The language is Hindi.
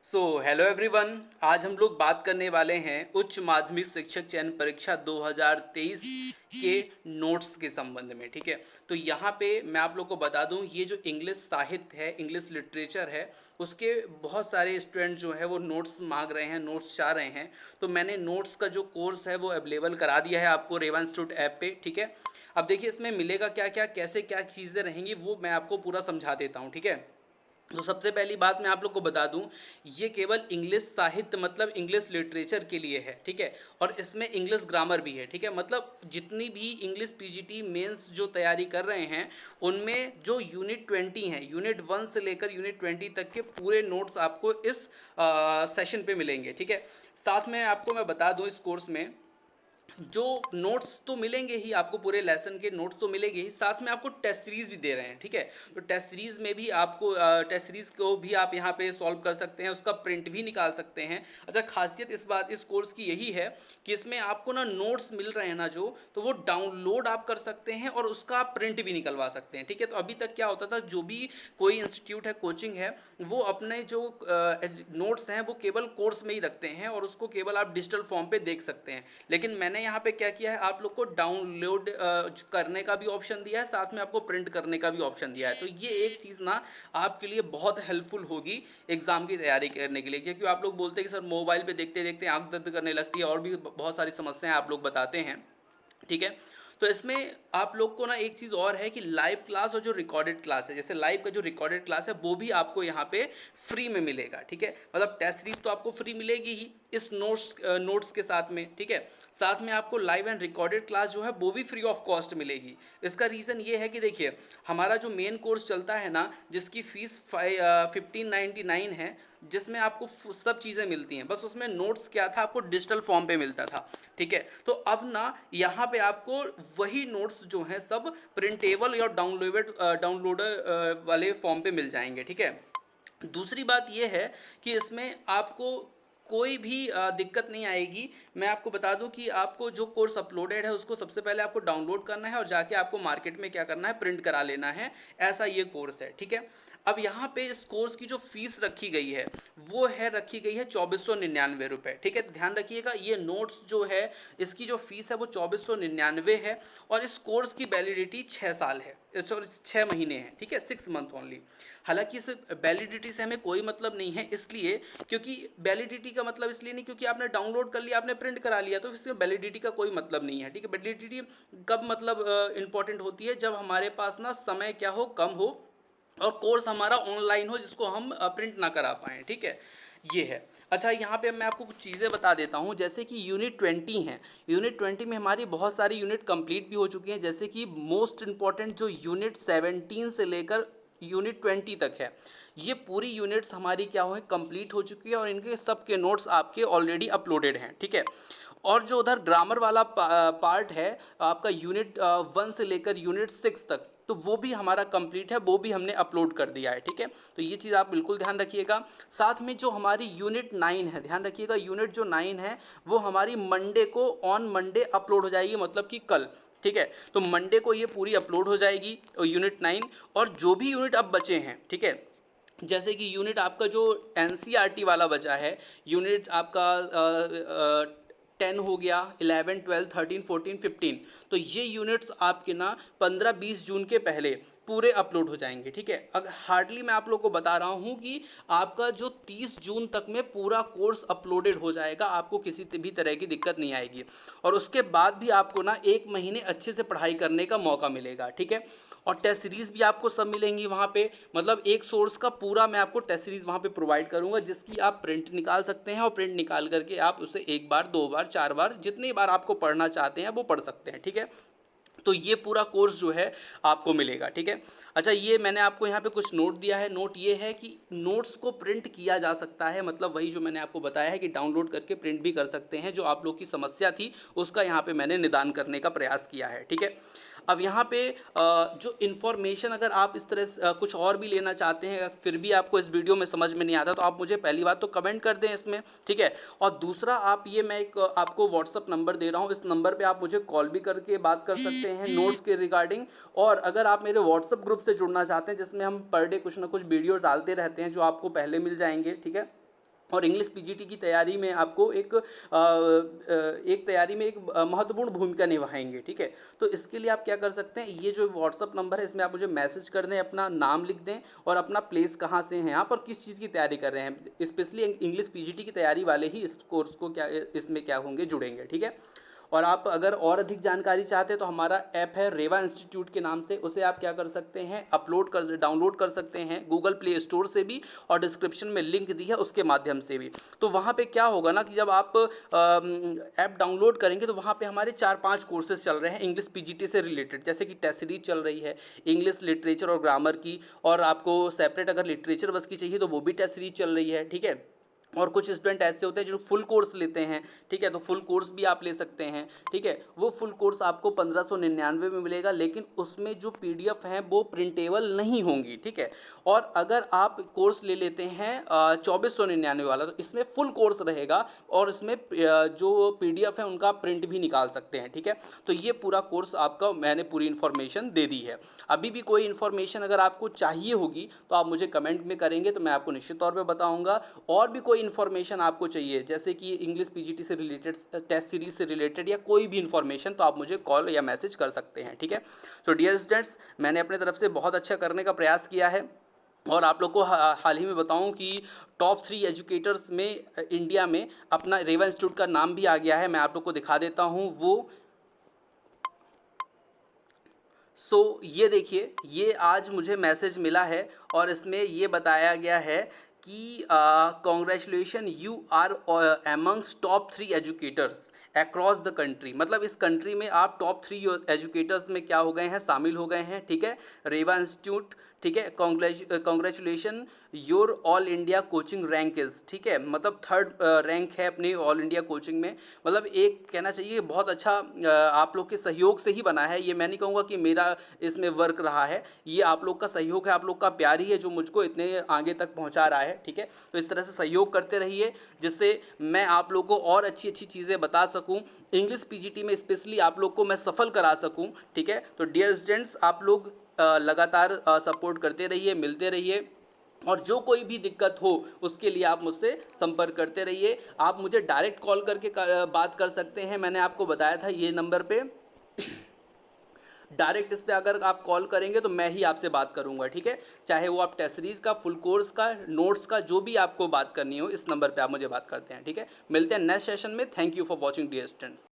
Hello everyone. आज हम लोग बात करने वाले हैं उच्च माध्यमिक शिक्षक चयन परीक्षा 2023 के नोट्स के संबंध में। ठीक है, तो यहाँ पे मैं आप लोग को बता दूँ, ये जो इंग्लिश साहित्य है, इंग्लिश लिटरेचर है, उसके बहुत सारे स्टूडेंट जो है वो नोट्स मांग रहे हैं, नोट्स चाह रहे हैं। तो मैंने नोट्स का जो कोर्स है वो अवेलेबल करा दिया है आपको रेवा इंस्टीट्यूट ऐप पे। ठीक है, अब देखिए इसमें मिलेगा क्या क्या, कैसे क्या चीज़ें रहेंगी, वो मैं आपको पूरा समझा देता हूँ। ठीक है, तो सबसे पहली बात मैं आप लोग को बता दूं, ये केवल इंग्लिश साहित्य मतलब इंग्लिश लिटरेचर के लिए है। ठीक है, और इसमें इंग्लिश ग्रामर भी है। ठीक है, मतलब जितनी भी इंग्लिश पीजीटी मेंस जो तैयारी कर रहे हैं, उनमें जो यूनिट 20 है, यूनिट 1 से लेकर यूनिट 20 तक के पूरे नोट्स आपको इस सेशन पे मिलेंगे। ठीक है, साथ में आपको मैं बता दूं, इस कोर्स में जो नोट्स तो मिलेंगे ही आपको, पूरे लेसन के नोट्स तो मिलेंगे ही, साथ में आपको टेस्ट सीरीज भी दे रहे हैं। ठीक है, तो टेस्ट सीरीज में भी आपको टेस्ट सीरीज को भी आप यहाँ पे सॉल्व कर सकते हैं, उसका प्रिंट भी निकाल सकते हैं। अच्छा, खासियत इस कोर्स की यही है कि इसमें आपको ना नोट्स मिल रहे हैं ना जो, तो वो डाउनलोड आप कर सकते हैं और उसका प्रिंट भी निकलवा सकते हैं। ठीक है, तो अभी तक क्या होता था, जो भी कोई इंस्टीट्यूट है, कोचिंग है, वो अपने जो नोट्स हैं वो केवल कोर्स में ही रखते हैं और उसको केवल आप डिजिटल फॉर्म पे देख सकते हैं। लेकिन मैंने यहाँ पे क्या किया है, आप लोग को डाउनलोड करने का भी ऑप्शन दिया है, साथ में आपको प्रिंट करने का भी ऑप्शन दिया है। तो ये एक चीज़ ना आपके लिए बहुत हेल्पफुल होगी एग्जाम की तैयारी करने के लिए, क्योंकि आप लोग बोलते हैं कि सर मोबाइल पे देखते देखते आंख दर्द करने लगती है और भी बहुत सारी समस्याएं आप लोग बताते हैं। ठीक है, तो इसमें आप लोग को ना एक चीज़ और है कि लाइव क्लास और जो रिकॉर्डेड क्लास है, जैसे लाइव का जो रिकॉर्डेड क्लास है वो भी आपको यहाँ पे फ्री में मिलेगा। ठीक है, मतलब टेस्ट सीरीज तो आपको फ्री मिलेगी ही इस नोट्स के साथ में। ठीक है, साथ में आपको लाइव एंड रिकॉर्डेड क्लास जो है वो भी फ्री ऑफ कॉस्ट मिलेगी। इसका रीज़न ये है कि देखिए, हमारा जो मेन कोर्स चलता है ना, जिसकी फ़ीस 1599 है, जिसमें आपको सब चीज़ें मिलती हैं, बस उसमें नोट्स क्या था, आपको डिजिटल फॉर्म पे मिलता था। ठीक है, तो अब ना यहाँ पे आपको वही नोट्स जो हैं सब प्रिंटेबल या डाउनलोडर वाले फॉर्म पे मिल जाएंगे। ठीक है, दूसरी बात यह है कि इसमें आपको कोई भी दिक्कत नहीं आएगी। मैं आपको बता दूं कि आपको जो कोर्स अपलोडेड है उसको सबसे पहले आपको डाउनलोड करना है और जाके आपको मार्केट में क्या करना है, प्रिंट करा लेना है। ऐसा ये कोर्स है। ठीक है, अब यहाँ पे इस कोर्स की जो फीस रखी गई है वो है, रखी गई है 2499 रुपये। ठीक है, ध्यान रखिएगा, ये नोट्स जो है इसकी जो फीस है वो 2499 है और इस कोर्स की वैलिडिटी 6 साल है, सॉरी 6 महीने है। ठीक है, 6 मंथ ओनली। हालांकि इस वैलिडिटी से हमें कोई मतलब नहीं है, इसलिए क्योंकि वैलिडिटी का मतलब इसलिए नहीं क्योंकि आपने डाउनलोड कर लिया, आपने प्रिंट करा लिया, तो इसमें वैलिडिटी का कोई मतलब नहीं है। ठीक है, वैलिडिटी कब मतलब इंपॉर्टेंट होती है, जब हमारे पास ना समय क्या हो, कम हो और कोर्स हमारा ऑनलाइन हो जिसको हम प्रिंट ना करा पाएँ। ठीक है, ये है। अच्छा, यहाँ पे मैं आपको कुछ चीज़ें बता देता हूँ, जैसे कि यूनिट 20 है, यूनिट 20 में हमारी बहुत सारी यूनिट कंप्लीट भी हो चुकी हैं, जैसे कि मोस्ट इंपॉर्टेंट जो यूनिट 17 से लेकर यूनिट 20 तक है, ये पूरी यूनिट्स हमारी क्या हुई, कंप्लीट हो चुकी है और इनके सब के नोट्स आपके ऑलरेडी अपलोडेड हैं। ठीक है, और जो उधर ग्रामर वाला पार्ट है आपका, यूनिट 1 से लेकर यूनिट 6 तक, तो वो भी हमारा कंप्लीट है, वो भी हमने अपलोड कर दिया है। ठीक है, तो ये चीज़ आप बिल्कुल ध्यान रखिएगा। साथ में जो हमारी यूनिट 9 है, ध्यान रखिएगा, यूनिट जो 9 है वो हमारी मंडे को, ऑन मंडे अपलोड हो जाएगी, मतलब कि कल। ठीक है, तो मंडे को ये पूरी अपलोड हो जाएगी यूनिट 9। और जो भी यूनिट अब बचे हैं, ठीक है, जैसे कि यूनिट आपका जो एनसीईआरटी वाला बचा है, यूनिट आपका 10 हो गया, 11, 12, 13, 14, 15, तो ये यूनिट्स आपके ना 15-20 जून के पहले पूरे अपलोड हो जाएंगे। ठीक है, अगर हार्डली मैं आप लोग को बता रहा हूँ कि आपका जो 30 जून तक में पूरा कोर्स अपलोडेड हो जाएगा, आपको किसी भी तरह की दिक्कत नहीं आएगी और उसके बाद भी आपको ना 1 महीने अच्छे से पढ़ाई करने का मौका मिलेगा। ठीक है, और टेस्ट सीरीज़ भी आपको सब मिलेंगी वहाँ पे, मतलब एक सोर्स का पूरा मैं आपको टेस्ट सीरीज़ वहाँ पे प्रोवाइड करूँगा, जिसकी आप प्रिंट निकाल सकते हैं और प्रिंट निकाल करके आप उसे 1 बार, 2 बार, 4 बार, जितनी बार आपको पढ़ना चाहते हैं वो पढ़ सकते हैं। ठीक है, तो ये पूरा कोर्स जो है आपको मिलेगा। ठीक है, अच्छा, ये मैंने आपको यहाँ पे कुछ नोट दिया है। नोट ये है कि नोट्स को प्रिंट किया जा सकता है, मतलब वही जो मैंने आपको बताया है कि डाउनलोड करके प्रिंट भी कर सकते हैं। जो आप लोग की समस्या थी उसका यहाँ पे मैंने निदान करने का प्रयास किया है। ठीक है, अब यहाँ पे जो इन्फॉर्मेशन अगर आप इस तरह से कुछ और भी लेना चाहते हैं, फिर भी आपको इस वीडियो में समझ में नहीं आता, तो आप मुझे पहली बात तो कमेंट कर दें इसमें। ठीक है, और दूसरा, आप ये, मैं एक आपको व्हाट्सअप नंबर दे रहा हूँ, इस नंबर पे आप मुझे कॉल भी करके बात कर सकते हैं नोट्स के रिगार्डिंग। और अगर आप मेरे व्हाट्सअप ग्रुप से जुड़ना चाहते हैं, जिसमें हम पर डे कुछ ना कुछ वीडियो डालते रहते हैं जो आपको पहले मिल जाएंगे, ठीक है, और इंग्लिश पीजीटी की तैयारी में आपको एक तैयारी में एक महत्वपूर्ण भूमिका निभाएंगे, ठीक है। तो इसके लिए आप क्या कर सकते हैं, ये जो व्हाट्सअप नंबर है इसमें आप मुझे मैसेज कर दें, अपना नाम लिख दें और अपना प्लेस कहाँ से हैं आप और किस चीज़ की तैयारी कर रहे हैं। स्पेशली इंग्लिश पीजीटी की तैयारी वाले ही इस कोर्स को क्या इसमें क्या होंगे, जुड़ेंगे, ठीक है। और आप अगर और अधिक जानकारी चाहते हैं तो हमारा ऐप है रेवा इंस्टीट्यूट के नाम से, उसे आप क्या कर सकते हैं, डाउनलोड कर सकते हैं गूगल प्ले स्टोर से भी, और डिस्क्रिप्शन में लिंक दी है उसके माध्यम से भी। तो वहाँ पे क्या होगा ना कि जब आप ऐप डाउनलोड करेंगे तो वहाँ पे हमारे 4-5 कोर्सेज चल रहे हैं इंग्लिश पीजीटी से रिलेटेड, जैसे कि टेस्ट सीरीज चल रही है इंग्लिश लिटरेचर और ग्रामर की, और आपको सेपरेट अगर लिटरेचर बस की चाहिए तो वो भी टेस्ट सीरीज चल रही है, ठीक है। और कुछ स्टूडेंट ऐसे होते हैं जो फुल कोर्स लेते हैं, ठीक है, तो फुल कोर्स भी आप ले सकते हैं, ठीक है। वो फुल कोर्स आपको 1599 में मिलेगा, लेकिन उसमें जो पीडीएफ हैं वो प्रिंटेबल नहीं होंगी, ठीक है। और अगर आप कोर्स ले लेते हैं 2499 वाला, तो इसमें फुल कोर्स रहेगा और इसमें जो पीडीएफ है उनका प्रिंट भी निकाल सकते हैं, ठीक है। तो ये पूरा कोर्स आपका मैंने पूरी इन्फॉर्मेशन दे दी है। अभी भी कोई इन्फॉर्मेशन अगर आपको चाहिए होगी तो आप मुझे कमेंट में करेंगे तो मैं आपको निश्चित तौर पे बताऊंगा। और भी कोई इन्फॉर्मेशन आपको चाहिए जैसे कि इंग्लिश पीजीटी से रिलेटेड, टेस्ट सीरीज से रिलेटेड या कोई भी इन्फॉर्मेशन, तो आप मुझे कॉल या मैसेज कर सकते हैं, ठीक है। तो डियर स्टूडेंट्स, मैंने अपने तरफ से बहुत अच्छा करने का प्रयास किया है। और आप लोग को हाल ही में बताऊं कि टॉप 3 एजुकेटर्स में इंडिया में अपना रेवा इंस्टीट्यूट का नाम भी आ गया है। मैं आप लोग को दिखा देता हूं वो। ये देखिए, ये आज मुझे मैसेज मिला है और इसमें ये बताया गया है कि congratulation, you are amongs top 3 educators across the country. मतलब इस कंट्री में आप टॉप 3 एजुकेटर्स में क्या हो गए हैं, शामिल हो गए हैं, ठीक है। रेवा इंस्टीट्यूट, ठीक है, congratulation, your all India coaching rank is, ठीक है, मतलब 3rd रैंक है अपनी ऑल इंडिया कोचिंग में। मतलब एक कहना चाहिए बहुत अच्छा आप लोग के सहयोग से ही बना है ये। मैं नहीं कहूँगा कि मेरा इसमें वर्क रहा है, ये आप लोग का सहयोग है, आप लोग का प्यार ही है जो मुझको इतने आगे तक पहुँचा रहा है, ठीक है। तो इस तरह से सहयोग करते रहिए जिससे मैं आप लोग को और अच्छी अच्छी चीज़ें बता सकूँ, इंग्लिश पीजीटी में स्पेशली आप लोग को मैं सफल करा सकूँ, ठीक है। तो डियर स्टूडेंट्स, आप लोग लगातार सपोर्ट करते रहिए, मिलते रहिए, और जो कोई भी दिक्कत हो उसके लिए आप मुझसे संपर्क करते रहिए। आप मुझे डायरेक्ट कॉल करके बात कर सकते हैं, मैंने आपको बताया था ये नंबर पे डायरेक्ट इस पर अगर आप कॉल करेंगे तो मैं ही आपसे बात करूंगा, ठीक है। चाहे वो आप टेस्ट सीरीज का, फुल कोर्स का, नोट्स का, जो भी आपको बात करनी हो, इस नंबर पे आप मुझे बात करते हैं, ठीक है। मिलते हैं नेक्स्ट सेशन में। Thank you for watching dear students.